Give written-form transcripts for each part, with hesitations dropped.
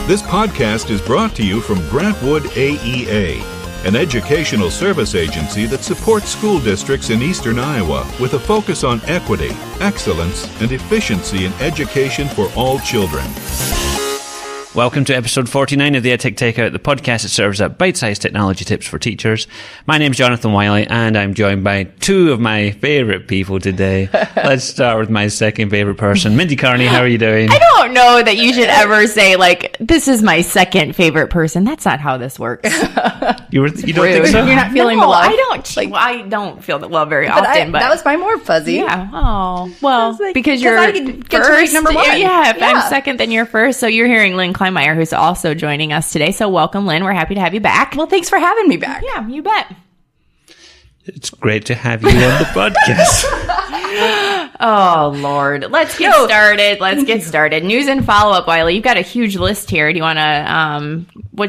This podcast is brought to you from Grantwood AEA, an educational service agency that supports school districts in eastern Iowa with a focus on equity, excellence, and efficiency in education for all children. Welcome to episode 49 of the EdTech Takeout, the podcast that serves up bite-sized technology tips for teachers. My name's Jonathan Wiley, and I'm joined by two of my favourite people today. Let's start with my second favourite person. Mindy Carney, how are you doing? I don't know that you should ever say, like, this is my second favourite person. That's not how this works. You don't think so? You're not feeling the love? I don't feel the love very often. But that was my more fuzzy. Yeah. Oh, well, like, because you're I get to first. number one. Yeah, if I'm second, then you're first. So you're hearing Lynn Kleinmeyer, who's also joining us today. So welcome, Lynn. We're happy to have you back. Well, thanks for having me back. Yeah, you bet. It's great to have you on the podcast. Oh, Lord. Let's get started. News and follow-up, Wiley. You've got a huge list here. Do you want to,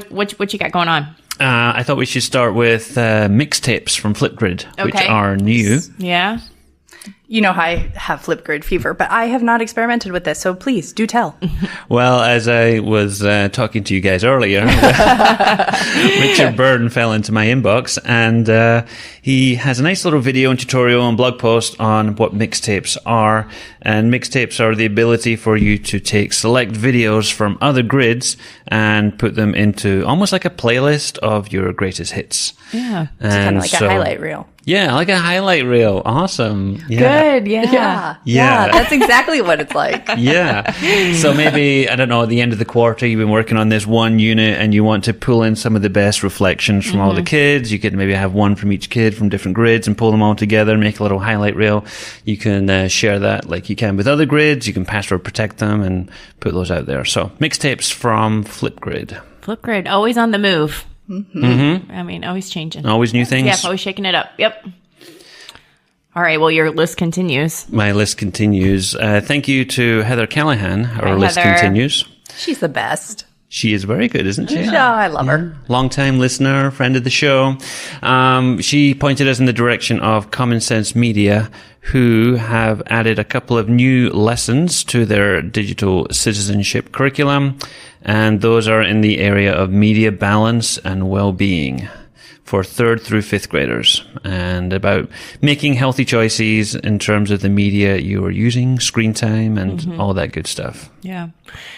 what you got going on? I thought we should start with mixtapes from Flipgrid, which are new. Yeah. You know, I have Flipgrid fever, but I have not experimented with this, so please do tell. Well, as I was talking to you guys earlier, Richard Byrne fell into my inbox, and he has a nice little video and tutorial and blog post on what mixtapes are. And mixtapes are the ability for you to take select videos from other grids and put them into almost like a playlist of your greatest hits. Yeah. It's kind of like a highlight reel. Yeah, like a highlight reel. Awesome. Yeah. Good. Yeah. That's exactly what it's like. Yeah. So maybe, I don't know, at the end of the quarter, you've been working on this one unit and you want to pull in some of the best reflections from all the kids. You could maybe have one from each kid from different grids and pull them all together and make a little highlight reel. You can share that like you can with other grids. You can password protect them and put those out there. So mixtapes from Flipgrid. Flipgrid, always on the move. Mm-hmm. I mean, always changing. Always new things. Yeah, always shaking it up. Yep. All right. Well, your list continues. My list continues. Thank you to Heather Callahan. Our list continues. She's the best. She is very good, isn't she? Yeah, I love her. Long-time listener, friend of the show. She pointed us in the direction of Common Sense Media, who have added a couple of new lessons to their digital citizenship curriculum. And those are in the area of media balance and well-being for 3rd through 5th graders, and about making healthy choices in terms of the media you are using, screen time, and all that good stuff. Yeah.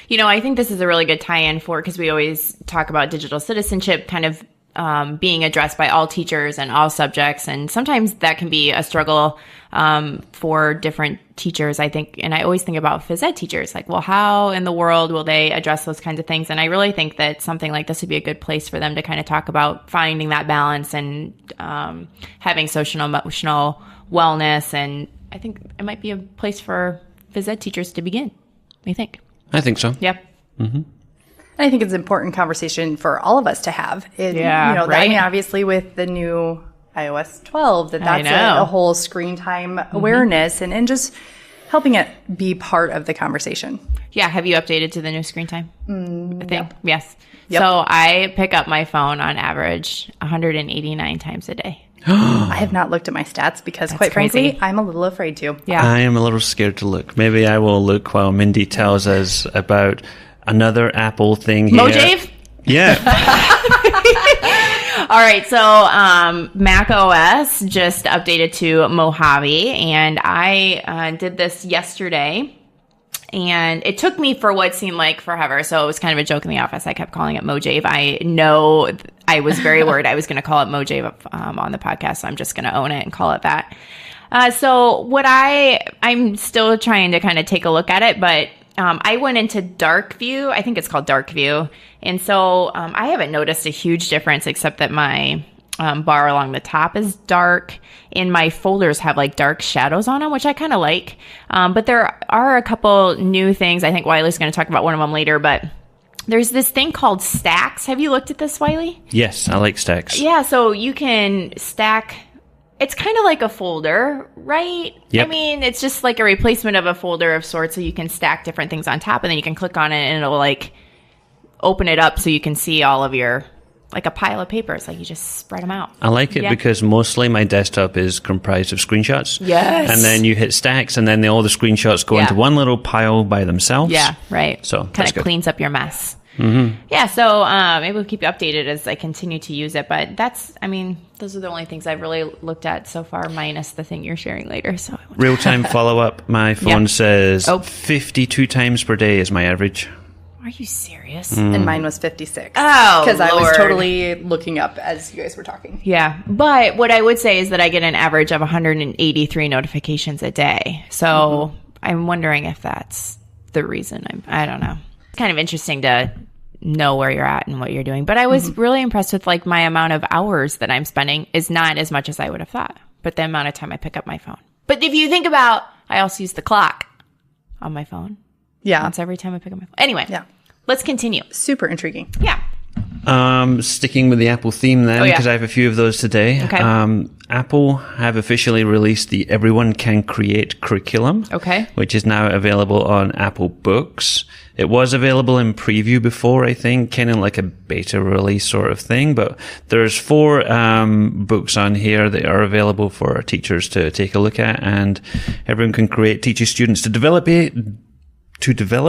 You know, I think this is a really good tie-in because we always talk about digital citizenship kind of being addressed by all teachers and all subjects. And sometimes that can be a struggle for different teachers, I think. And I always think about phys ed teachers, like, well, how in the world will they address those kinds of things? And I really think that something like this would be a good place for them to kind of talk about finding that balance and having social and emotional wellness. And I think it might be a place for phys ed teachers to begin. What do you think? I think so. Yep. Mm-hmm. I think it's an important conversation for all of us to have. Right? I mean, obviously with the new iOS 12, that's a whole screen time awareness and just helping it be part of the conversation. Yeah. Have you updated to the new screen time? I think. Yep. Yes. Yep. So I pick up my phone on average 189 times a day. I have not looked at my stats because, quite frankly, I'm a little afraid to. Yeah. I am a little scared to look. Maybe I will look while Mindy tells us about another Apple thing here. Mojave? Yeah. All right. So Mac OS just updated to Mojave, and I did this yesterday. And it took me for what seemed like forever. So it was kind of a joke in the office. I kept calling it Mojave. I know I was very worried I was going to call it Mojave on the podcast. So I'm just going to own it and call it that. So what I'm still trying to kind of take a look at it, but I went into dark view. I think it's called dark view. And so I haven't noticed a huge difference except that my bar along the top is dark, and my folders have like dark shadows on them, which I kind of like. But there are a couple new things. I think Wiley's going to talk about one of them later, but there's this thing called stacks. Have you looked at this, Wiley? Yes, I like stacks. Yeah, so you can stack. It's kind of like a folder, right? Yep. I mean, it's just like a replacement of a folder of sorts, so you can stack different things on top, and then you can click on it, and it'll like open it up so you can see all of your, like a pile of papers, like you just spread them out. I like it because mostly my desktop is comprised of screenshots. Yes. And then you hit stacks, and then all the screenshots go into one little pile by themselves. Yeah, right. So kind of cleans up your mess. Yeah, so maybe we'll keep you updated as I continue to use it. But those are the only things I've really looked at so far, minus the thing you're sharing later. So Real-time follow-up. My phone says 52 times per day is my average. Are you serious? And mine was 56. Oh, because I was totally looking up as you guys were talking. Yeah, but what I would say is that I get an average of 183 notifications a day. So I'm wondering if that's the reason. I don't know. It's kind of interesting to know where you're at and what you're doing. But I was really impressed with like my amount of hours that I'm spending is not as much as I would have thought. But the amount of time I pick up my phone. But if you think about, I also use the clock on my phone. Yeah. Once every time I pick up my phone. Anyway, let's continue. Super intriguing. Yeah. Sticking with the Apple theme then, because I have a few of those today. Okay. Apple have officially released the Everyone Can Create curriculum, which is now available on Apple Books. It was available in preview before, I think, kind of like a beta release sort of thing, but there's 4 books on here that are available for our teachers to take a look at, and Everyone Can Create teaches students to develop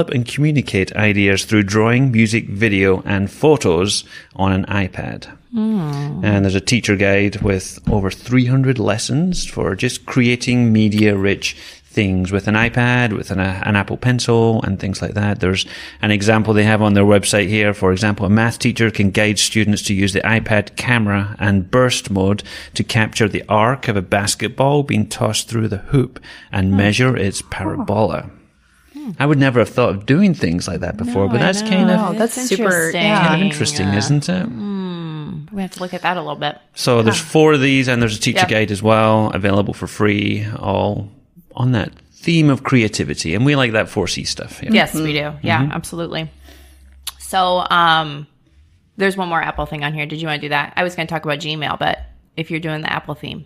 and communicate ideas through drawing, music, video, and photos on an iPad. And there's a teacher guide with over 300 lessons for just creating media-rich things with an iPad, with an Apple Pencil, and things like that. There's an example they have on their website here. For example, a math teacher can guide students to use the iPad camera and burst mode to capture the arc of a basketball being tossed through the hoop and measure its parabola. I would never have thought of doing things like that before, but that's kind of that's super interesting, isn't it? We have to look at that a little bit. So there's 4 of these, and there's a teacher guide as well, available for free, all on that theme of creativity. And we like that 4C stuff here. Yes, we do. Yeah, absolutely. So there's one more Apple thing on here. Did you want to do that? I was going to talk about Gmail, but if you're doing the Apple theme.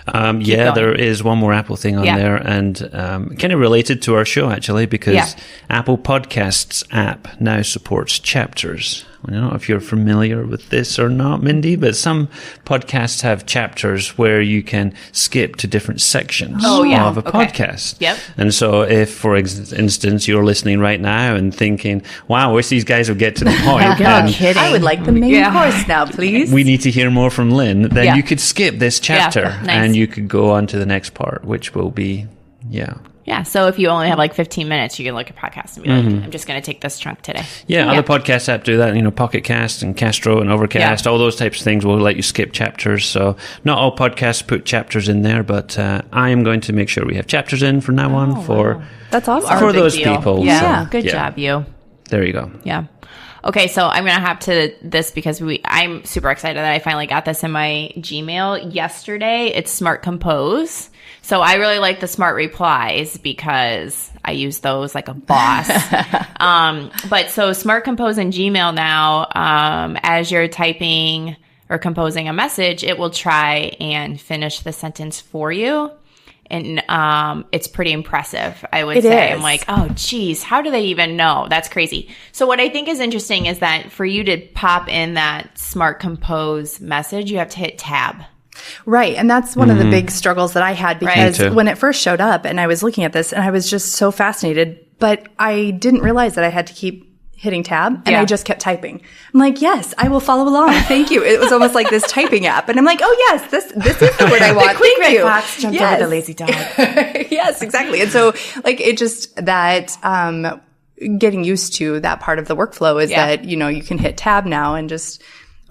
There is one more Apple thing on there, and kind of related to our show, actually, because Apple Podcasts app now supports chapters. I don't know if you're familiar with this or not, Mindy, but some podcasts have chapters where you can skip to different sections of a podcast. Yep. And so if, for instance, you're listening right now and thinking, wow, I wish these guys would get to the point. Kidding. I would like the main course now, please. We need to hear more from Lynn. Then you could skip this chapter and you could go on to the next part, which will be, Yeah, so if you only have like 15 minutes, you can look at podcasts and be like, I'm just going to take this chunk today. Yeah, other podcast apps do that. Pocket Cast and Castro and Overcast, all those types of things will let you skip chapters. So not all podcasts put chapters in there, but I am going to make sure we have chapters in from now on for that's awesome for those people. Yeah, so, good job, you. There you go. Yeah. Okay, so I'm going to hop to this because I'm super excited that I finally got this in my Gmail yesterday. It's Smart Compose. So I really like the Smart Replies because I use those like a boss. But so Smart Compose in Gmail now, as you're typing or composing a message, it will try and finish the sentence for you. And it's pretty impressive, I would say. I'm like, oh, geez, how do they even know? That's crazy. So what I think is interesting is that for you to pop in that Smart Compose message, you have to hit tab. Right. And that's one of the big struggles that I had because when it first showed up and I was looking at this and I was just so fascinated, but I didn't realize that I had to keep hitting tab and I just kept typing. I'm like, yes, I will follow along. Thank you. It was almost like this typing app. And I'm like, oh yes, this is the word I want. Quick Thank you. Fox jumped over the lazy dog. Yes, exactly. And so like it just that getting used to that part of the workflow is that, you can hit tab now and just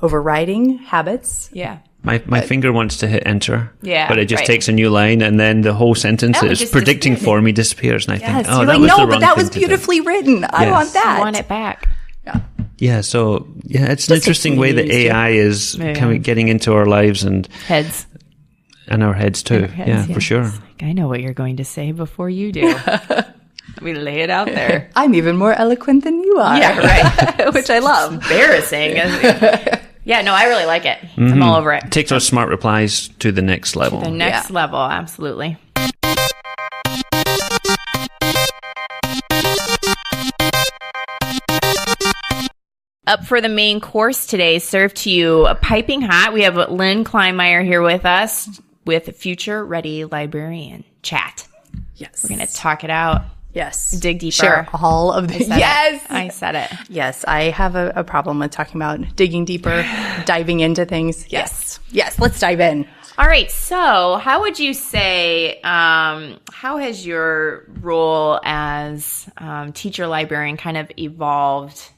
overriding habits. Yeah. My finger wants to hit enter, but it just right. takes a new line, and then the whole sentence is predicting for me disappears, and I think, oh, that like, was no, the wrong but that thing was to beautifully do. written. I want that. I want it back. Yeah, so it's an interesting way that AI is kind of getting into our lives and heads, and our heads too. For sure. Like, I know what you're going to say before you do. Let me lay it out there. I'm even more eloquent than you are. Yeah, right. Which I love. It's embarrassing. Yeah, no, I really like it. I'm all over it. Takes our smart replies to the next level. The next level, absolutely. Up for the main course today, served to you piping hot. We have Lynn Kleinmeyer here with us with Future Ready Librarian Chat. Yes. We're going to talk it out. Yes. Dig deeper. Share all of the... Yes! I said it. Yes, I have a problem with talking about digging deeper, diving into things. Yes. Yes, let's dive in. All right. So how would you say, how has your role as teacher librarian kind of evolved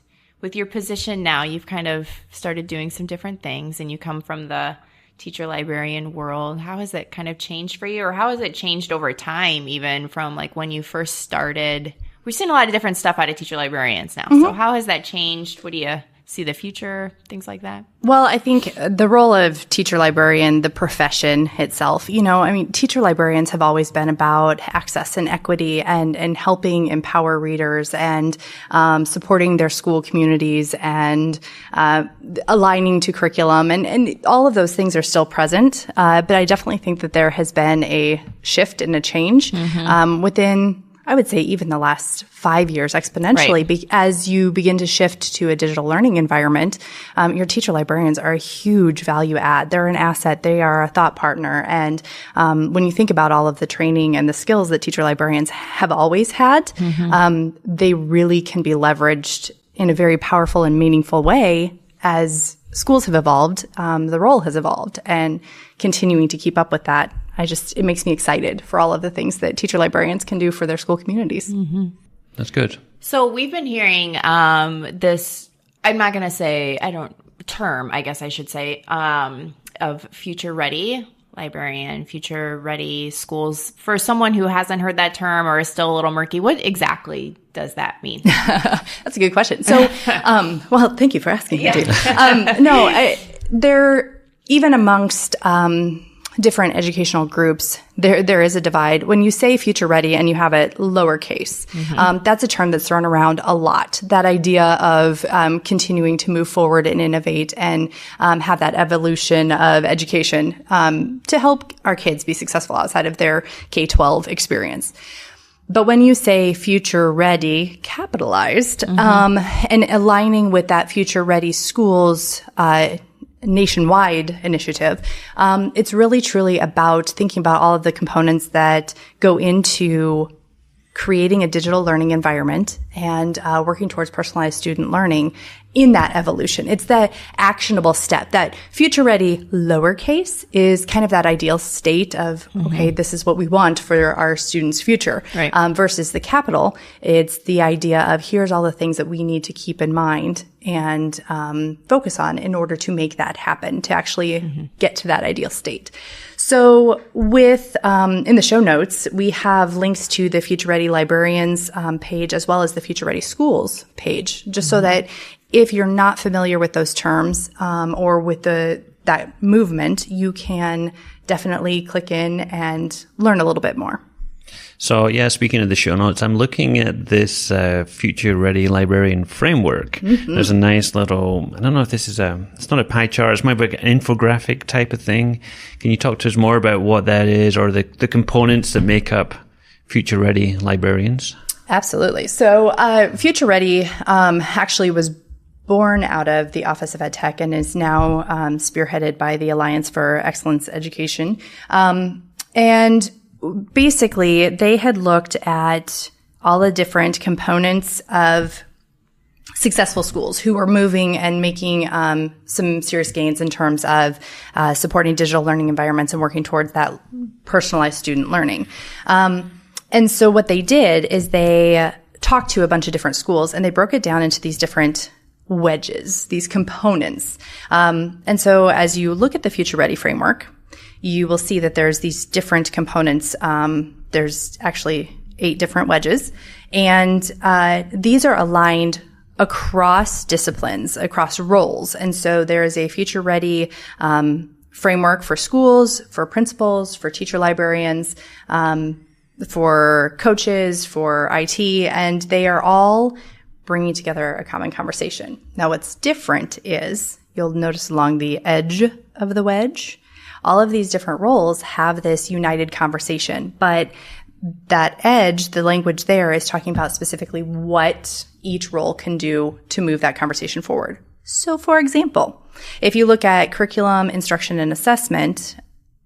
with your position now? You've kind of started doing some different things and you come from the teacher librarian world. How has it kind of changed for you, or how has it changed over time, even from like when you first started? We've seen a lot of different stuff out of teacher librarians now. So how has that changed? What do you see the future, things like that? Well, I think the role of teacher librarian, the profession itself, teacher librarians have always been about access and equity and helping empower readers and supporting their school communities and aligning to curriculum. And all of those things are still present. But I definitely think that there has been a shift and a change within, I would say, even the last 5 years exponentially, right. As you begin to shift to a digital learning environment, your teacher librarians are a huge value add. They're an asset. They are a thought partner. And when you think about all of the training and the skills that teacher librarians have always had, they really can be leveraged in a very powerful and meaningful way as schools have evolved. The role has evolved, and continuing to keep up with that, it makes me excited for all of the things that teacher librarians can do for their school communities. That's good. So we've been hearing this, I'm not going to say, term, I guess I should say, of future ready librarian, future ready schools. For someone who hasn't heard that term or is still a little murky, what exactly does that mean? That's a good question. So, well, thank you for asking. Yeah. They're even amongst different educational groups, there is a divide. When you say future ready and you have it lowercase, that's a term that's thrown around a lot. That idea of continuing to move forward and innovate and have that evolution of education to help our kids be successful outside of their K-12 experience. But when you say future ready, capitalized, and aligning with that future ready schools nationwide initiative, it's really truly about thinking about all of the components that go into creating a digital learning environment and working towards personalized student learning in that evolution. It's the actionable step. That future ready lowercase is kind of that ideal state of, okay, this is what we want for our students' future. Right. Versus the capital, it's the idea of here's all the things that we need to keep in mind and focus on in order to make that happen, to actually get to that ideal state. So with, in the show notes, we have links to the Future Ready Librarians page as well as the Future Ready Schools page, just so that if you're not familiar with those terms or with that movement, you can definitely click in and learn a little bit more. So, yeah, speaking of the show notes, I'm looking at this Future Ready Librarian framework. There's a nice little, I don't know if this is it's not a pie chart, it's more like an infographic type of thing. Can you talk to us more about what that is, or the components that make up Future Ready Librarians? Absolutely. So, Future Ready actually was born out of the Office of Ed Tech and is now spearheaded by the Alliance for Excellence Education. And basically, they had looked at all the different components of successful schools who were moving and making some serious gains in terms of supporting digital learning environments and working towards that personalized student learning. And so what they did is they talked to a bunch of different schools and they broke it down into these different wedges, these components. And so as you look at the Future Ready framework, you will see that there's these different components. There's actually 8 different wedges, and these are aligned across disciplines, across roles. And so there is a Future Ready framework for schools, for principals, for teacher librarians, for coaches, for IT, and they are all bringing together a common conversation. Now, what's different is you'll notice along the edge of the wedge, all of these different roles have this united conversation, but that edge, the language there is talking about specifically what each role can do to move that conversation forward. So, for example, if you look at curriculum, instruction, and assessment,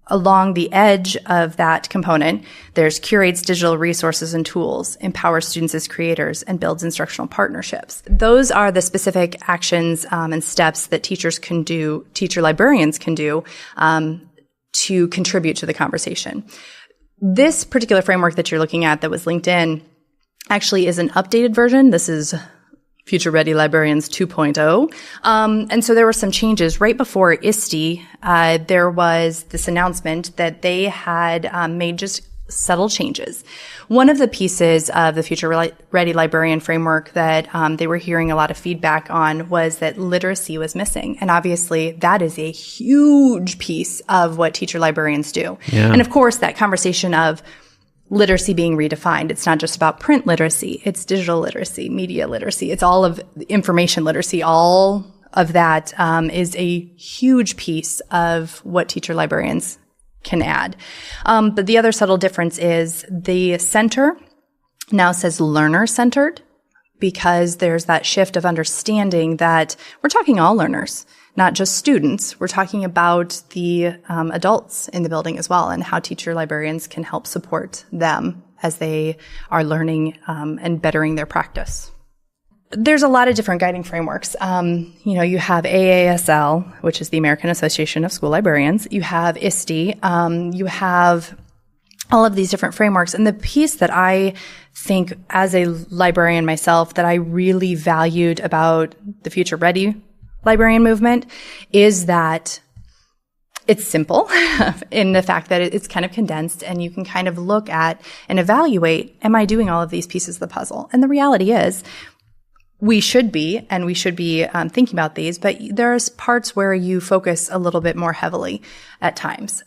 along the edge of that component, there's curates digital resources and tools, empowers students as creators, and builds instructional partnerships. Those are the specific actions and steps that teachers can do, teacher librarians can do, to contribute to the conversation. This particular framework that you're looking at that was linked in actually is an updated version. This is Future Ready Librarians 2.0. And so there were some changes. Right before ISTE, there was this announcement that they had made just subtle changes. One of the pieces of the Future Ready Librarian framework that they were hearing a lot of feedback on was that literacy was missing. And obviously, that is a huge piece of what teacher librarians do. Yeah. And of course, that conversation of literacy being redefined. It's not just about print literacy. It's digital literacy, media literacy. It's all of information literacy. All of that is a huge piece of what teacher librarians can add. But the other subtle difference is the center now says learner-centered, because there's that shift of understanding that we're talking all learners, not just students. We're talking about the adults in the building as well, and how teacher librarians can help support them as they are learning and bettering their practice. There's a lot of different guiding frameworks. You have AASL, which is the American Association of School Librarians. You have ISTE. You have all of these different frameworks. And the piece that I think as a librarian myself that I really valued about the Future Ready librarian movement is that it's simple in the fact that it's kind of condensed, and you can kind of look at and evaluate, am I doing all of these pieces of the puzzle? And the reality is we should be thinking about these, but there's parts where you focus a little bit more heavily at times.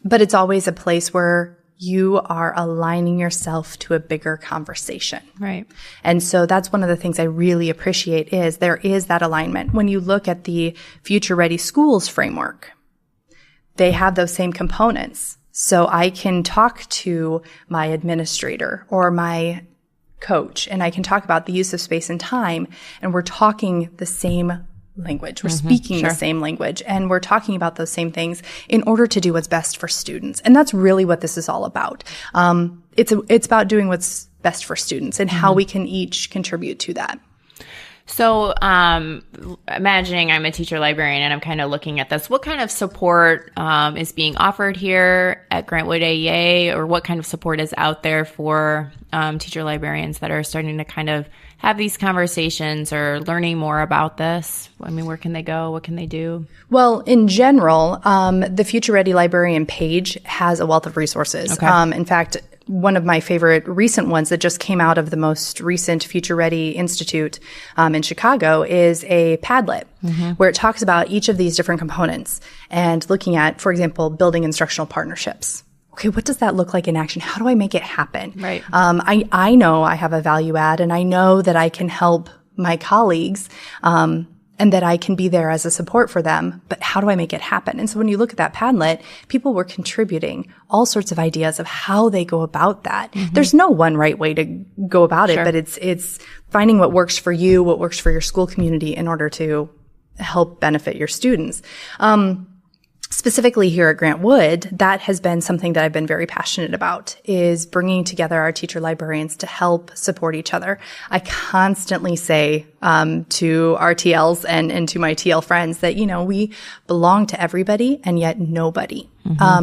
But it's always a place where you are aligning yourself to a bigger conversation. Right. And so that's one of the things I really appreciate is there is that alignment. When you look at the Future Ready Schools framework, they have those same components. So I can talk to my administrator or my coach, and I can talk about the use of space and time, and we're talking the same language. We're speaking the same language, and we're talking about those same things in order to do what's best for students. And that's really what this is all about. It's about doing what's best for students and how we can each contribute to that. So, imagining I'm a teacher librarian and I'm kind of looking at this, what kind of support is being offered here at Grantwood AEA, or what kind of support is out there for teacher librarians that are starting to kind of have these conversations or learning more about this? I mean, where can they go? What can they do? Well, in general, the Future Ready Librarian page has a wealth of resources. Okay. In fact, one of my favorite recent ones that just came out of the most recent Future Ready Institute in Chicago is a Padlet, where it talks about each of these different components and looking at, for example, building instructional partnerships. Okay, what does that look like in action? How do I make it happen? Right. I know I have a value add, and I know that I can help my colleagues, and that I can be there as a support for them, but how do I make it happen? And so when you look at that Padlet, people were contributing all sorts of ideas of how they go about that. There's no one right way to go about it, but it's finding what works for you, what works for your school community in order to help benefit your students. Specifically here at Grant Wood, that has been something that I've been very passionate about, is bringing together our teacher librarians to help support each other. I constantly say to our TLs and to my TL friends that, we belong to everybody and yet nobody.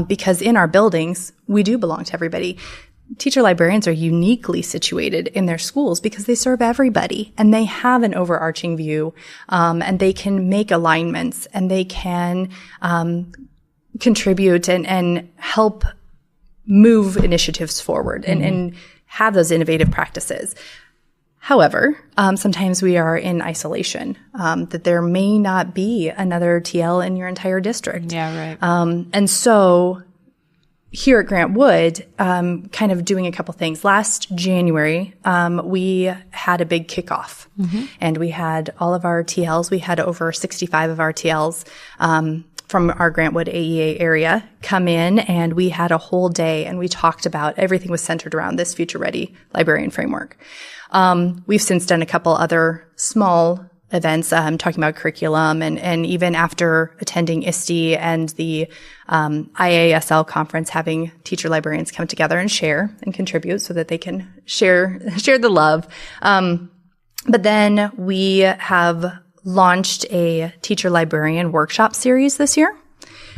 Because in our buildings, we do belong to everybody. Teacher librarians are uniquely situated in their schools because they serve everybody, and they have an overarching view, and they can make alignments, and they can contribute and help move initiatives forward and have those innovative practices. However, sometimes we are in isolation, that there may not be another TL in your entire district. Yeah, right. And so here at Grant Wood, kind of doing a couple things. Last January, we had a big kickoff, and we had all of our TLs. We had over 65 of our TLs from our Grant Wood AEA area come in, and we had a whole day, and we talked about everything was centered around this Future Ready Librarian framework. We've since done a couple other small events, talking about curriculum, and even after attending ISTE and the IASL conference, having teacher librarians come together and share and contribute so that they can share the love. But then we have launched a teacher librarian workshop series this year,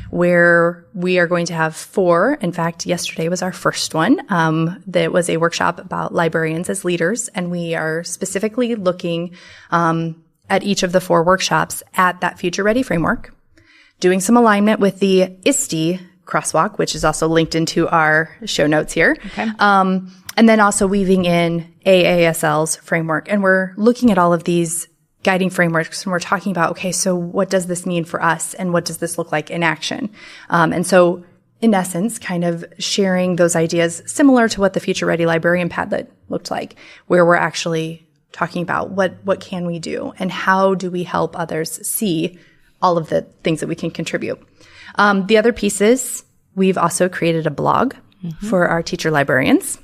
where we are going to have 4. In fact, yesterday was our first one. That was a workshop about librarians as leaders, and we are specifically looking at each of the 4 workshops at that Future Ready framework, doing some alignment with the ISTE crosswalk, which is also linked into our show notes here. Okay. And then also weaving in AASL's framework. And we're looking at all of these guiding frameworks, and we're talking about, okay, so what does this mean for us, and what does this look like in action? And so in essence, kind of sharing those ideas similar to what the Future Ready Librarian Padlet looked like, where we're actually talking about what can we do and how do we help others see all of the things that we can contribute. The other pieces, we've also created a blog for our teacher librarians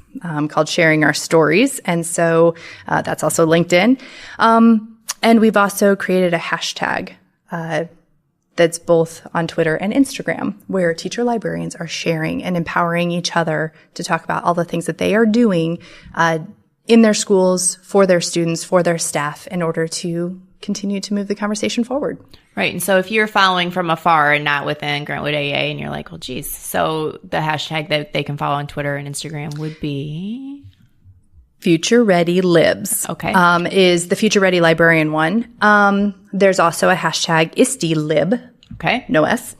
called Sharing Our Stories. And so that's also linked in. And we've also created a hashtag that's both on Twitter and Instagram, where teacher librarians are sharing and empowering each other to talk about all the things that they are doing in their schools, for their students, for their staff, in order to continue to move the conversation forward. Right. And so if you're following from afar and not within Grantwood AA, and you're like, well, geez, so the hashtag that they can follow on Twitter and Instagram would be Future Ready Libs. Okay. Is the Future Ready Librarian one. There's also a hashtag ISTE Lib. Okay. No S.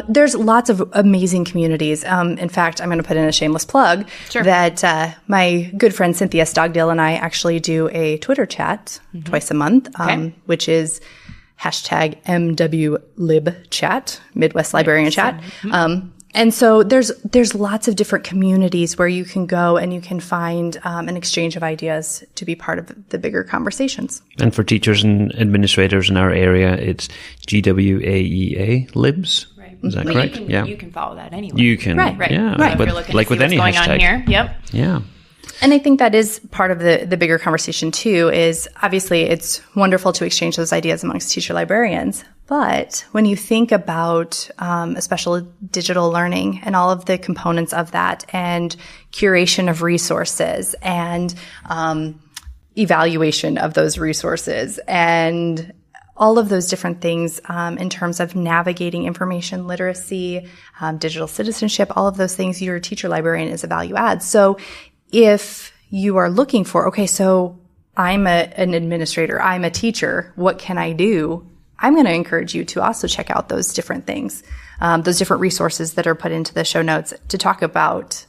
There's lots of amazing communities. In fact, I'm going to put in a shameless plug that my good friend Cynthia Stogdill and I actually do a Twitter chat twice a month, which is hashtag MWLibChat, Midwest Librarian Chat. And so there's lots of different communities where you can go and you can find an exchange of ideas to be part of the bigger conversations. And for teachers and administrators in our area, it's GWAEA Libs. Right. Is that correct? You can follow that anyway. You can. Right. Yeah. Right. But like with any going hashtag. On here. Yep. Yeah. And I think that is part of the bigger conversation too, is obviously it's wonderful to exchange those ideas amongst teacher librarians. But when you think about especially digital learning and all of the components of that, and curation of resources, and evaluation of those resources, and all of those different things in terms of navigating information literacy, digital citizenship, all of those things, your teacher librarian is a value add. So if you are looking for, okay, so I'm an administrator, I'm a teacher, what can I do? I'm going to encourage you to also check out those different things, those different resources that are put into the show notes to talk about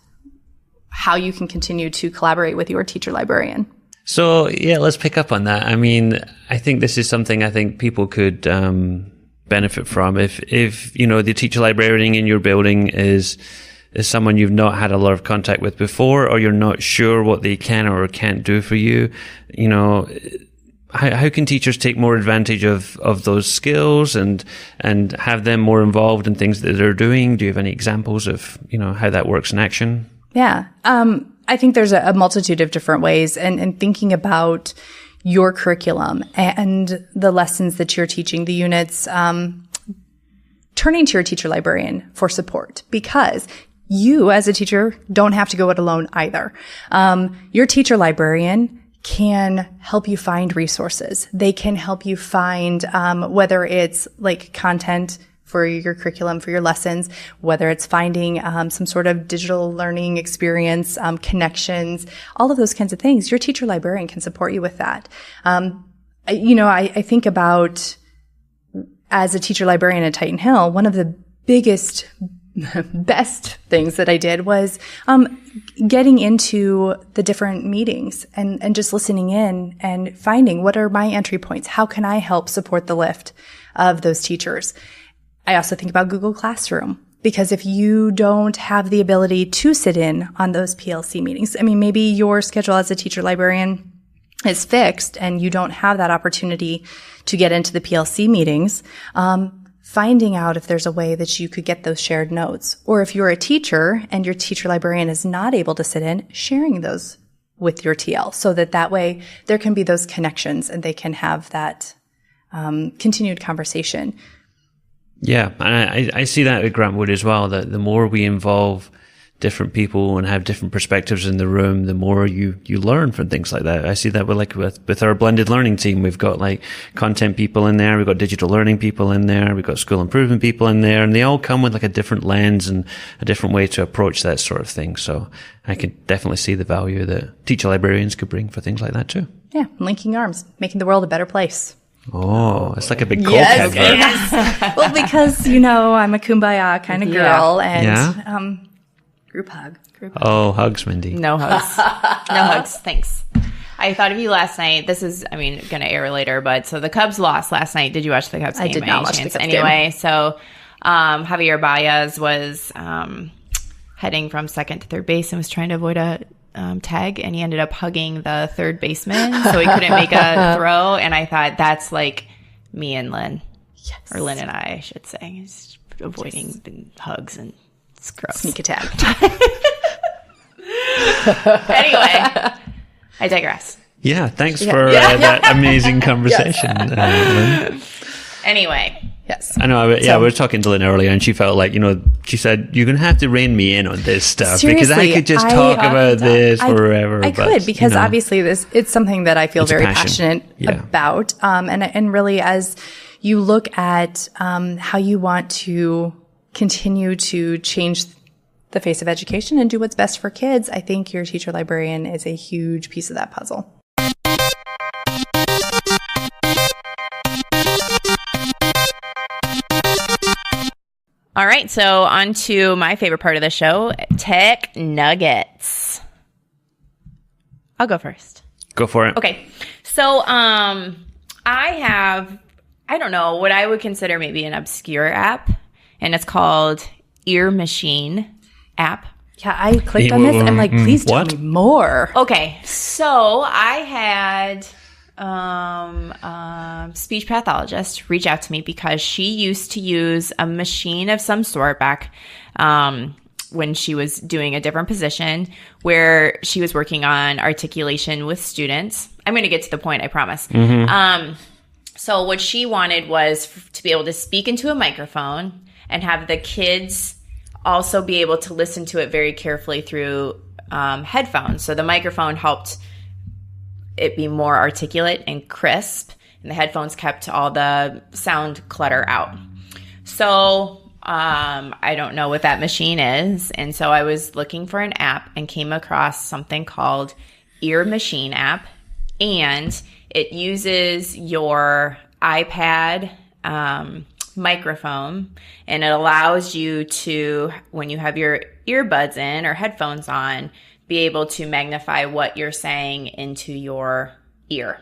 how you can continue to collaborate with your teacher librarian. So, yeah, let's pick up on that. I mean, I think this is something I think people could benefit from. If you know, the teacher librarian in your building is someone you've not had a lot of contact with before, or you're not sure what they can or can't do for you, you know, how can teachers take more advantage of those skills and have them more involved in things that they're doing? Do you have any examples of, you know, how that works in action? Yeah. I think there's a multitude of different ways, and thinking about your curriculum and the lessons that you're teaching, the units, turning to your teacher librarian for support, because you as a teacher don't have to go it alone either. Your teacher librarian can help you find resources. They can help you find, whether it's like content for your curriculum, for your lessons, whether it's finding some sort of digital learning experience, connections, all of those kinds of things. Your teacher librarian can support you with that. I think about, as a teacher librarian at Titan Hill, one of the biggest best things that I did was getting into the different meetings and just listening in and finding, what are my entry points? How can I help support the lift of those teachers? I also think about Google Classroom, because if you don't have the ability to sit in on those PLC meetings, I mean, maybe your schedule as a teacher librarian is fixed and you don't have that opportunity to get into the PLC meetings, finding out if there's a way that you could get those shared notes. Or if you're a teacher and your teacher librarian is not able to sit in, sharing those with your TL, so that way there can be those connections and they can have that continued conversation. Yeah, and I see that at Grantwood as well, that the more we involve different people and have different perspectives in the room, the more you learn from things like that. I see that with our blended learning team. We've got like content people in there, we've got digital learning people in there, we've got school improvement people in there, and they all come with like a different lens and a different way to approach that sort of thing. So I could definitely see the value that teacher librarians could bring for things like that too. Yeah, linking arms, making the world a better place. Oh, it's like a big cold advert. Yes. Well, because, I'm a kumbaya kind of girl, and group hug. Oh, hugs, Mindy. No hugs. No hugs. Thanks. I thought of you last night. This is, going to air later, but so the Cubs lost last night. Did you watch the Cubs game? I did not watch the Cubs game. Anyway, so Javier Baez was heading from second to third base and was trying to avoid a tag, and he ended up hugging the third baseman, so he couldn't make a throw. And I thought that's like me and Lynn. Yes. Or Lynn and I should say. Just avoiding hugs and it's gross. Sneak attack. Anyway, I digress. Yeah, thanks for that amazing conversation, Lynn. Anyway. Yes. I know. We were talking to Lynn earlier, and she felt like, she said, "You're going to have to rein me in on this stuff because I could just talk about this forever." I could, because obviously it's something that I feel very passionate about. And really, as you look at how you want to continue to change the face of education and do what's best for kids, I think your teacher librarian is a huge piece of that puzzle. All right, so on to my favorite part of the show, Tech Nuggets. I'll go first. Go for it. Okay, so I don't know, what I would consider maybe an obscure app, and it's called Ear Machine app. Yeah, I clicked on this. I'm like, please tell me more. Okay, so I had speech pathologist reach out to me because she used to use a machine of some sort back when she was doing a different position where she was working on articulation with students. I'm going to get to the point, I promise. Mm-hmm. So what she wanted was to be able to speak into a microphone and have the kids also be able to listen to it very carefully through headphones. So the microphone helped it be more articulate and crisp, and the headphones kept all the sound clutter out. So I don't know what that machine is, and so I was looking for an app and came across something called Ear Machine app, and it uses your iPad microphone, and it allows you to, when you have your earbuds in or headphones on, be able to magnify what you're saying into your ear.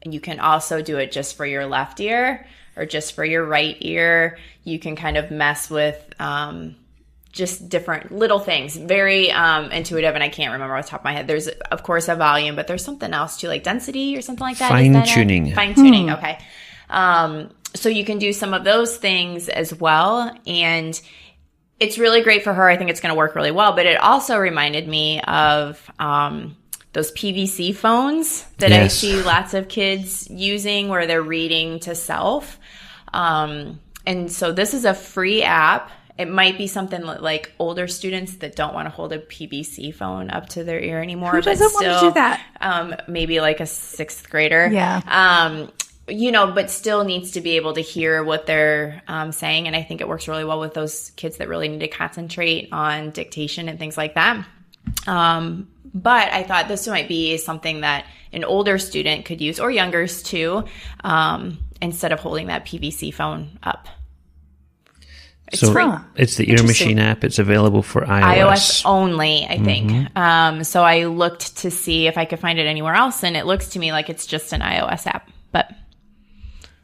And you can also do it just for your left ear or just for your right ear. You can kind of mess with just different little things. Very intuitive, and I can't remember off the top of my head. There's, of course, a volume, but there's something else too, like density or something like that. Fine-tuning. Fine-tuning, okay. So you can do some of those things as well, and it's really great for her. I think it's going to work really well, but it also reminded me of those PVC phones that I see lots of kids using where they're reading to self. And so this is a free app. It might be something like older students that don't want to hold a PVC phone up to their ear anymore. Who doesn't want to do that? Maybe like a sixth grader. Yeah. But still needs to be able to hear what they're saying. And I think it works really well with those kids that really need to concentrate on dictation and things like that. But I thought this might be something that an older student could use, or youngers too, instead of holding that PVC phone up. It's free. It's the Ear Machine app. It's available for iOS only, I think. Mm-hmm. So I looked to see if I could find it anywhere else, and it looks to me like it's just an iOS app. But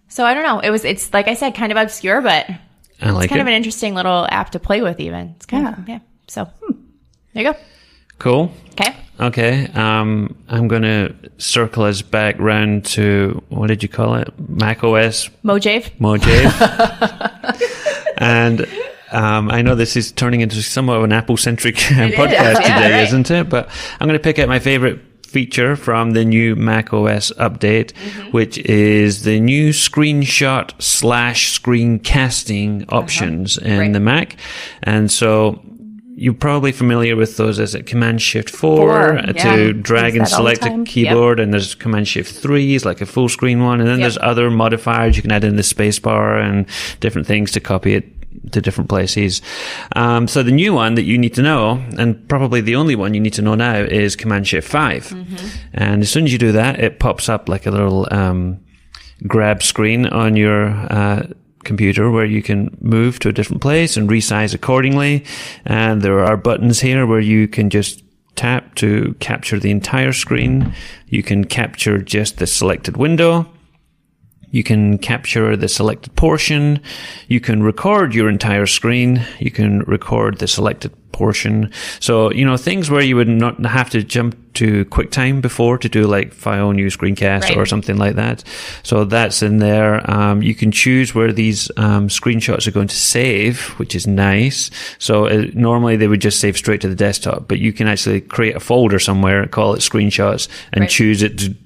so I don't know. It's like I said, kind of obscure, but it's kind of an interesting little app to play with. Even it's kind of. So there you go. Cool. Okay. I'm going to circle us back round to, what did you call it? Mac OS? Mojave. And I know this is turning into somewhat of an Apple-centric podcast today, isn't it? But I'm going to pick out my favorite feature from the new Mac OS update, which is the new screenshot / screencasting options in the Mac. And so you're probably familiar with those as a Command-Shift-4 to drag and select a keyboard, and there's Command-Shift-3 is like a full screen one, and then there's other modifiers. You can add in the spacebar and different things to copy it to different places. So the new one that you need to know, and probably the only one you need to know now, is Command-Shift-5. And as soon as you do that, it pops up like a little grab screen on your computer where you can move to a different place and resize accordingly. And there are buttons here where you can just tap to capture the entire screen. You can capture just the selected window. You can capture the selected portion. You can record your entire screen. You can record the selected portion. So, things where you would not have to jump to QuickTime before to do like file new screencast or something like that. So that's in there. You can choose where these screenshots are going to save, which is nice. So normally they would just save straight to the desktop, but you can actually create a folder somewhere, call it screenshots, and choose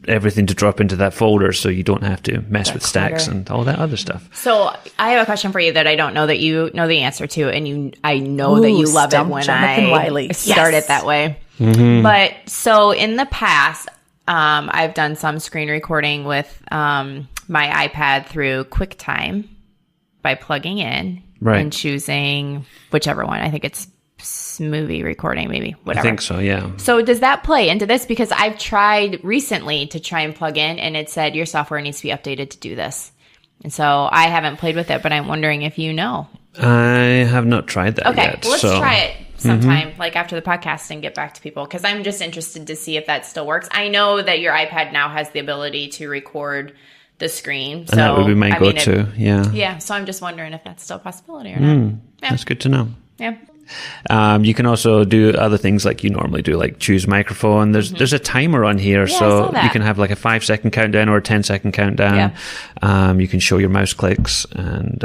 everything to drop into that folder, so you don't have to mess with stacks and all that other stuff. So I have a question for you that I don't know that you know the answer to, and I know that you love it when I start it that way. But so in the past, I've done some screen recording with my iPad through QuickTime by plugging in and choosing whichever one. I think it's movie recording, maybe, whatever. I think so, yeah. So does that play into this? Because I've tried recently to try and plug in, and it said your software needs to be updated to do this. And so I haven't played with it, but I'm wondering if you know. I have not tried that yet. Okay, let's try it sometime, like after the podcast, and get back to people, because I'm just interested to see if that still works. I know that your iPad now has the ability to record the screen. So, and that would be my go-to, Yeah, so I'm just wondering if that's still a possibility or not. That's good to know. Yeah. You can also do other things like you normally do, like choose microphone. There's a timer on here, so you can have like a 5-second countdown or a 10-second countdown. You can show your mouse clicks, and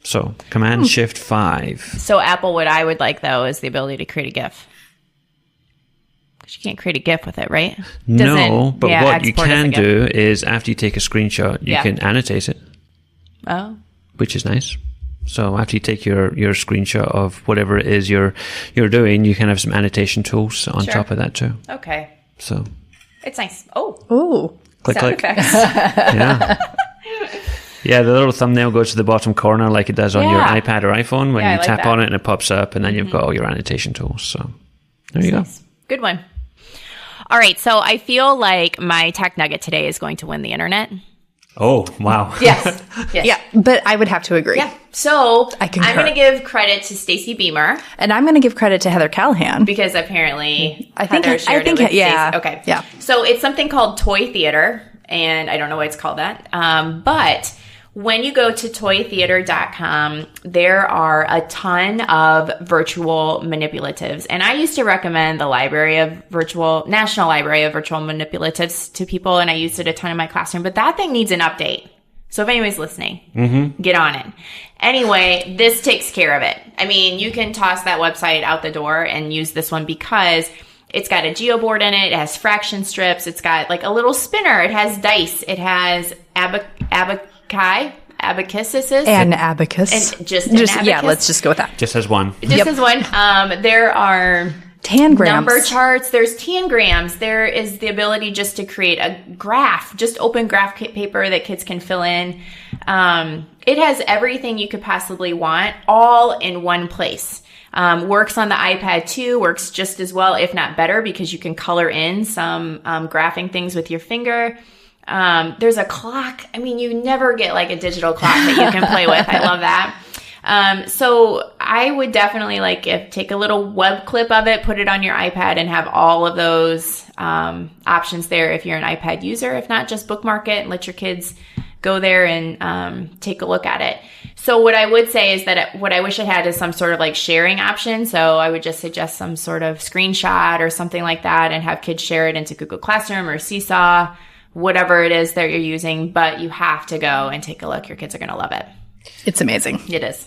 so Command-Shift-5. So Apple, what I would like though is the ability to create a GIF. Because you can't create a GIF with it, right? No, but what you can do is after you take a screenshot, you can annotate it. Oh. Which is nice. So after you take your screenshot of whatever it is you're doing, you can have some annotation tools on top of that too. Okay. So it's nice. Oh. Ooh. Click, click. Yeah, the little thumbnail goes to the bottom corner like it does on your iPad or iPhone when you tap on it and it pops up, and then you've got all your annotation tools. So there you go. Nice. Good one. All right. So I feel like my tech nugget today is going to win the internet. Oh, wow. Yes. Yeah, but I would have to agree. Yeah. So I'm going to give credit to Stacey Beamer. And I'm going to give credit to Heather Callahan. Because apparently Heather shared it with Stacey. Okay. Yeah. So it's something called Toy Theater, and I don't know why it's called that. But when you go to toytheater.com, there are a ton of virtual manipulatives. And I used to recommend the National Library of Virtual Manipulatives to people, and I used it a ton in my classroom. But that thing needs an update. So if anybody's listening, get on it. Anyway, this takes care of it. I mean, you can toss that website out the door and use this one because it's got a geoboard in it. It has fraction strips. It's got like a little spinner. It has dice. It has abacuses. And abacus. And just an abacus. Yeah, let's just go with that. Just has one. Has one. There are tangrams. Number charts. There's tangrams. There is the ability just to create a graph, just open graph paper that kids can fill in. It has everything you could possibly want all in one place. Works on the iPad too, works just as well, if not better, because you can color in some graphing things with your finger. There's a clock. I mean, you never get like a digital clock that you can play with. I love that. So I would definitely take a little web clip of it, put it on your iPad, and have all of those options there if you're an iPad user. If not, just bookmark it and let your kids go there and take a look at it. So what I would say is that what I wish it had is some sort of sharing option. So I would just suggest some sort of screenshot or something like that and have kids share it into Google Classroom or Seesaw, whatever it is that you're using. But you have to go and take a look. Your kids are going to love it. It's amazing. It is.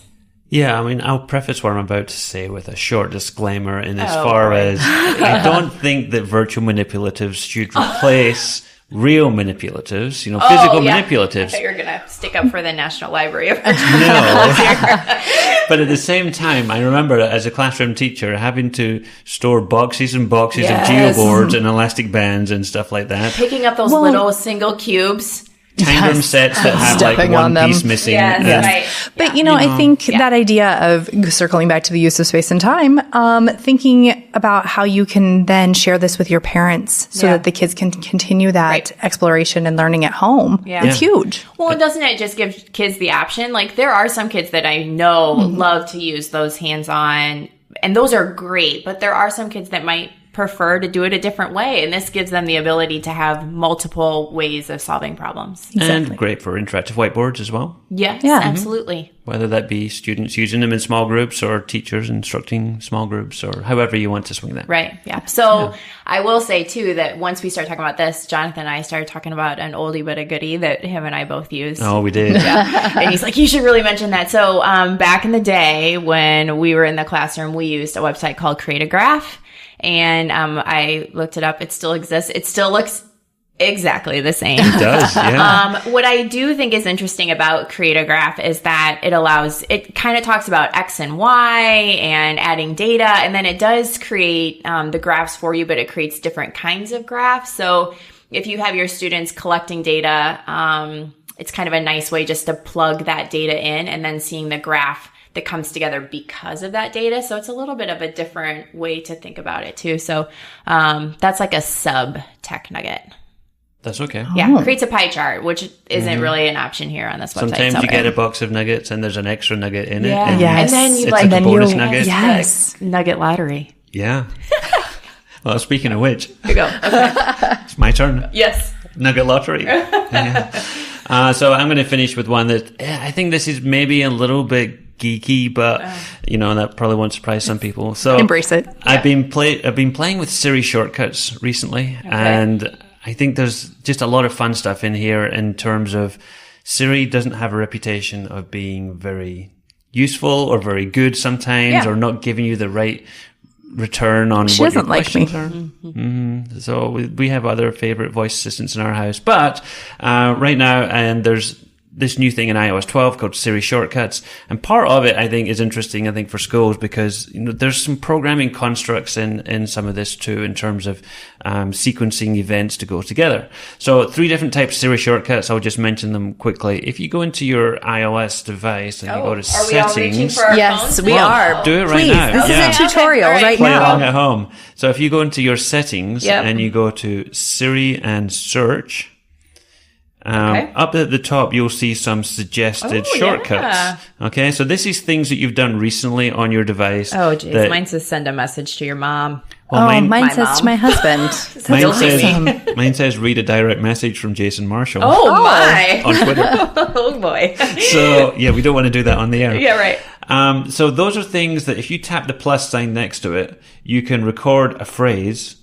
Yeah, I mean, I'll preface what I'm about to say with a short disclaimer in as far as I don't think that virtual manipulatives should replace real manipulatives, physical manipulatives. I thought you were going to stick up for the National Library of No. But at the same time, I remember as a classroom teacher having to store boxes and boxes of geoboards and elastic bands and stuff like that. Picking up those little single cubes. Tandem sets that have like one piece missing. Yes, right. But, I think that idea of circling back to the use of space and time, thinking about how you can then share this with your parents so that the kids can continue that exploration and learning at home. Yeah. It's huge. Well, doesn't it just give kids the option? Like, there are some kids that I know love to use those hands-on, and those are great, but there are some kids that might prefer to do it a different way, and this gives them the ability to have multiple ways of solving problems. And great for interactive whiteboards as well. Yes, absolutely. Whether that be students using them in small groups or teachers instructing small groups or however you want to swing that. Right, yeah. So I will say, too, that once we started talking about this, Jonathan and I started talking about an oldie but a goodie that him and I both use. Oh, we did. And he's like, you should really mention that. So back in the day when we were in the classroom, we used a website called Create a Graph. And I looked it up. It still exists. It still looks exactly the same. It does, yeah. What I do think is interesting about Create a Graph is that it kind of talks about X and Y and adding data. And then it does create the graphs for you, but it creates different kinds of graphs. So if you have your students collecting data, it's kind of a nice way just to plug that data in and then seeing the graph that comes together because of that data. So it's a little bit of a different way to think about it too. So that's like a sub tech nugget. That's okay. Yeah, creates a pie chart, which isn't really an option here on this website. Sometimes you get a box of nuggets and there's an extra nugget in it. And then you it's a bonus nugget. Yes, nugget lottery. Yeah. Well, speaking of which, Here you go. Okay. It's my turn. Yes. Nugget lottery. So I'm going to finish with one that I think this is maybe a little bit geeky, but that probably won't surprise some people. So embrace it. I've been playing with Siri shortcuts recently, and I think there's just a lot of fun stuff in here in terms of Siri doesn't have a reputation of being very useful or very good sometimes, or not giving you the right return on she what your doesn't like me. Are. So we have other favorite voice assistants in our house, but right now, and there's this new thing in iOS 12 called Siri Shortcuts. And part of it, I think, is interesting, for schools because, there's some programming constructs in some of this too, in terms of sequencing events to go together. So 3 different types of Siri Shortcuts. I'll just mention them quickly. If you go into your iOS device and you go to settings. Are we all reaching for our phones? We are. Do it right Please, now. This is a tutorial right Play now. along at home. So if you go into your settings and you go to Siri and search, up at the top, you'll see some suggested shortcuts. Yeah. Okay, so this is things that you've done recently on your device. Oh, geez. Mine says send a message to your mom. Well, mine says mom. To my husband. Mine says read a direct message from Jason Marshall. Oh, my. On Twitter. Oh, boy. So, we don't want to do that on the air. Yeah, right. So those are things that if you tap the plus sign next to it, you can record a phrase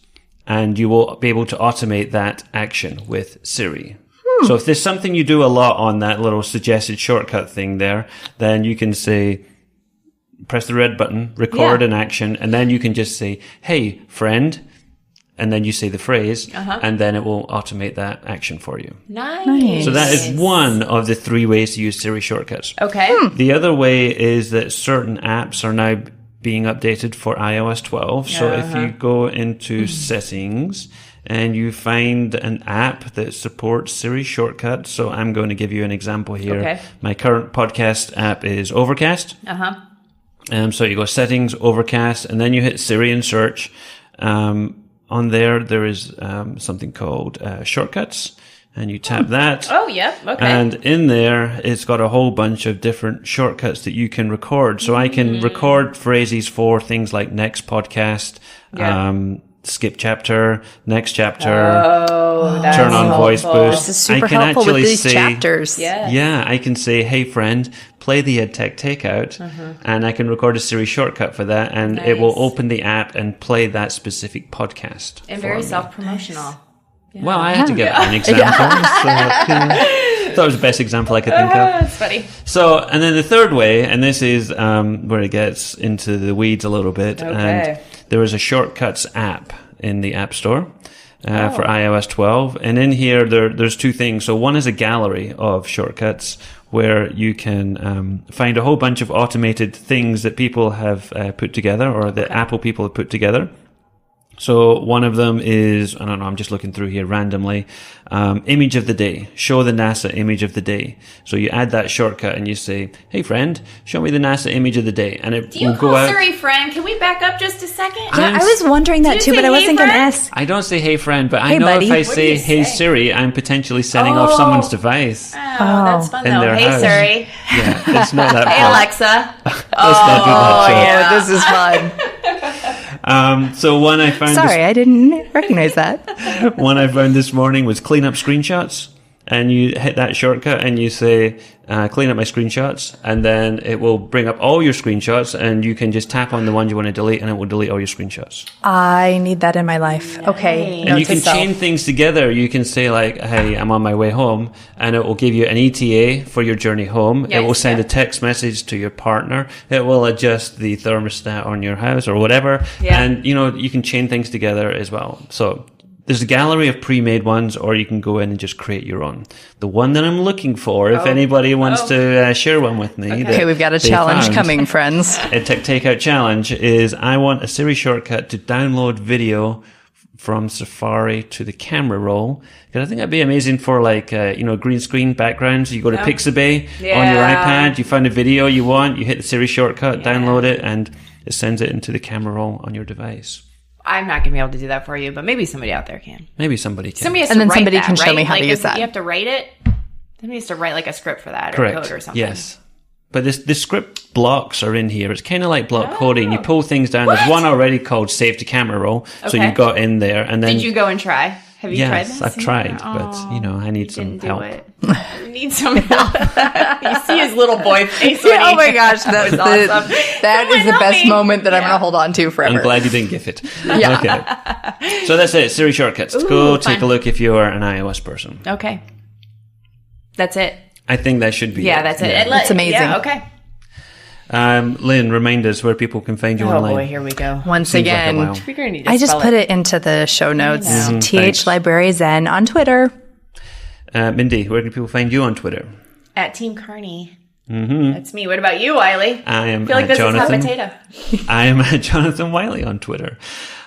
and you will be able to automate that action with Siri. So if there's something you do a lot on that little suggested shortcut thing there, then you can say, press the red button, record an action, and then you can just say, hey, friend, and then you say the phrase, and then it will automate that action for you. Nice. So that is one of the 3 ways to use Siri shortcuts. Okay. The other way is that certain apps are now being updated for iOS 12. So if you go into settings and you find an app that supports Siri shortcuts, so I'm going to give you an example here. Okay. My current podcast app is Overcast. So you go settings, Overcast, and then you hit Siri and search. On there is something called shortcuts. And you tap that. Oh, yeah. Okay. And in there, it's got a whole bunch of different shortcuts that you can record. So I can record phrases for things like next podcast, skip chapter, next chapter, turn on voice boost. This is super helpful with these chapters. Yeah, I can say, hey, friend, play the EdTech Takeout. And I can record a Siri shortcut for that. And it will open the app and play that specific podcast. And very self-promotional. Yeah. Well, I had to give an example. thought it was the best example I could think of. That's funny. So, and then the third way, and this is where it gets into the weeds a little bit. Okay. And there is a Shortcuts app in the App Store for iOS 12. And in here, there's two things. So one is a gallery of shortcuts where you can find a whole bunch of automated things that people have put together, or that Apple people have put together. So one of them is, I don't know, I'm just looking through here randomly, image of the day, show the NASA image of the day. So you add that shortcut and you say, hey friend, show me the NASA image of the day. And it will go out. Siri friend? Can we back up just a second? Yeah, I was wondering that too, but I wasn't going to ask. I don't say hey friend, but I know buddy. If I say hey Siri, I'm potentially setting off someone's device. Oh, that's fun though. Hey house. Siri. Yeah, it's not that fun. Hey Alexa. Let's not do that. Yeah, this is fun. So one I found. Sorry, I didn't recognize that. One I found this morning was clean up screenshots, and you hit that shortcut and you say clean up my screenshots, and then it will bring up all your screenshots, and you can just tap on the ones you want to delete, and it will delete all your screenshots. I need that in my life. Okay, and you can chain things together. You can say like, "Hey, I'm on my way home," and it will give you an ETA for your journey home. Yes, it will send a text message to your partner. It will adjust the thermostat on your house or whatever, and you can chain things together as well. So there's a gallery of pre-made ones, or you can go in and just create your own. The one that I'm looking for, if anybody wants to share one with me. Okay, we've got a challenge coming, friends. A takeout challenge is I want a Siri shortcut to download video from Safari to the camera roll. Because I think that'd be amazing for like, green screen backgrounds. You go to Pixabay on your iPad, you find a video you want, you hit the Siri shortcut, download it, and it sends it into the camera roll on your device. I'm not going to be able to do that for you, but maybe somebody out there can. Maybe somebody can. Somebody has and to then write somebody that, can show right? me how to use that. You have to write it. Somebody has to write like a script for that Correct. or code or something. Yes. But the script blocks are in here. It's kind of like block coding. You pull things down. There's one already called Save to Camera Roll. So you got in there. And then did you go and try? Have you tried this? Yes, I've tried. But, I need some help. You need some help. You see his little boy face. Oh my gosh. That is the best moment that I'm going to hold on to forever. I'm glad you didn't GIF it. Yeah. Okay. So that's it. Siri shortcuts. Go take a look if you are an iOS person. Okay. That's it. I think that should be it. That's it. Yeah. That's amazing. Yeah, okay. Lynn, remind us where people can find you online. Oh boy, here we go. Once again, I just put it into the show notes. TH Librarians on Twitter. Mindy, where can people find you on Twitter? At Team Carney. Mm-hmm. That's me. What about you, Wiley? I feel like this Jonathan. is hot potato. I am at Jonathan Wiley on Twitter.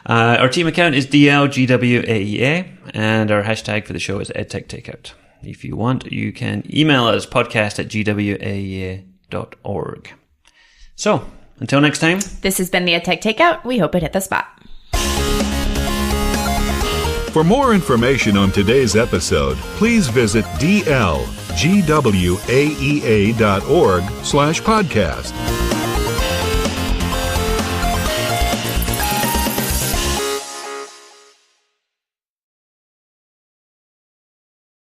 Our team account is DLGWAEA, and our hashtag for the show is EdTechTakeout. If you want, you can email us podcast@gwaea.org. So, until next time. This has been the EdTech Takeout. We hope it hit the spot. For more information on today's episode, please visit dlgwaea.org/podcast.